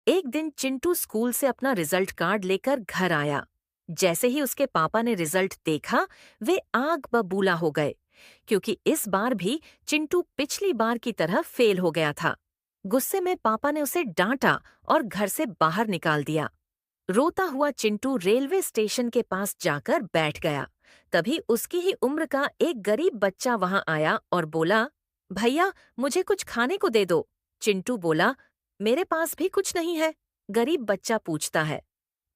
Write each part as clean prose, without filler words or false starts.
एक दिन चिंटू स्कूल से अपना रिजल्ट कार्ड लेकर घर आया। जैसे ही उसके पापा ने रिजल्ट देखा, वे आग बबूला हो गए, क्योंकि इस बार भी चिंटू पिछली बार की तरह फेल हो गया था। गुस्से में पापा ने उसे डांटा और घर से बाहर निकाल दिया। रोता हुआ चिंटू रेलवे स्टेशन के पास जाकर बैठ गया। तभी उसकी ही उम्र का एक गरीब बच्चा वहां आया और बोला, भैया, मुझे कुछ खाने को दे दो। चिंटू बोला, मेरे पास भी कुछ नहीं है। गरीब बच्चा पूछता है,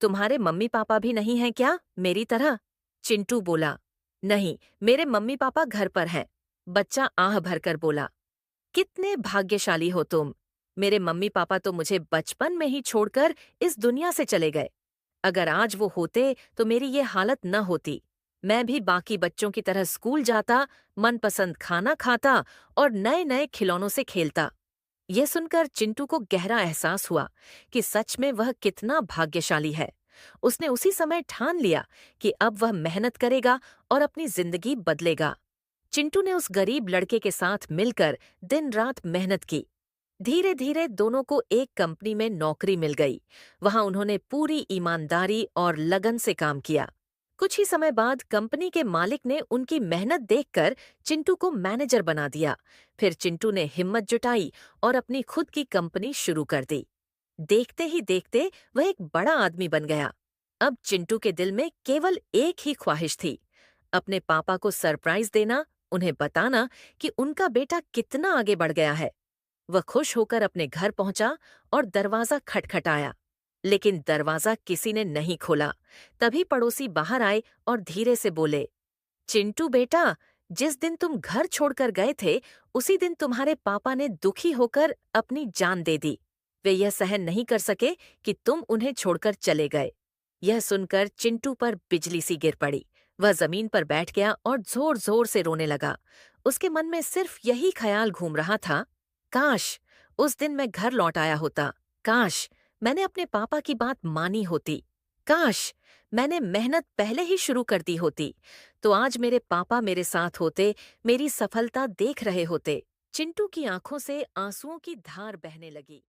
तुम्हारे मम्मी पापा भी नहीं हैं क्या, मेरी तरह? चिंटू बोला, नहीं, मेरे मम्मी पापा घर पर हैं। बच्चा आह भरकर बोला, कितने भाग्यशाली हो तुम। मेरे मम्मी पापा तो मुझे बचपन में ही छोड़कर इस दुनिया से चले गए। अगर आज वो होते तो मेरी ये हालत न होती। मैं भी बाकी बच्चों की तरह स्कूल जाता, मनपसंद खाना खाता और नए नए खिलौनों से खेलता। ये सुनकर चिंटू को गहरा एहसास हुआ कि सच में वह कितना भाग्यशाली है। उसने उसी समय ठान लिया कि अब वह मेहनत करेगा और अपनी जिंदगी बदलेगा। चिंटू ने उस गरीब लड़के के साथ मिलकर दिन रात मेहनत की। धीरे धीरे दोनों को एक कंपनी में नौकरी मिल गई। वहां उन्होंने पूरी ईमानदारी और लगन से काम किया। कुछ ही समय बाद कंपनी के मालिक ने उनकी मेहनत देखकर चिंटू को मैनेजर बना दिया। फिर चिंटू ने हिम्मत जुटाई और अपनी खुद की कंपनी शुरू कर दी। देखते ही देखते वह एक बड़ा आदमी बन गया। अब चिंटू के दिल में केवल एक ही ख्वाहिश थी, अपने पापा को सरप्राइज देना, उन्हें बताना कि उनका बेटा कितना आगे बढ़ गया है। वह खुश होकर अपने घर पहुंचा और दरवाजा खटखटाया, लेकिन दरवाजा किसी ने नहीं खोला। तभी पड़ोसी बाहर आए और धीरे से बोले, चिंटू बेटा, जिस दिन तुम घर छोड़कर गए थे, उसी दिन तुम्हारे पापा ने दुखी होकर अपनी जान दे दी। वे यह सहन नहीं कर सके कि तुम उन्हें छोड़कर चले गए। यह सुनकर चिंटू पर बिजली सी गिर पड़ी। वह जमीन पर बैठ गया और जोर जोर से रोने लगा। उसके मन में सिर्फ यही ख्याल घूम रहा था, काश उस दिन मैं घर लौट आया होता। काश मैंने अपने पापा की बात मानी होती। काश मैंने मेहनत पहले ही शुरू कर दी होती, तो आज मेरे पापा मेरे साथ होते, मेरी सफलता देख रहे होते। चिंटू की आंखों से आंसुओं की धार बहने लगी।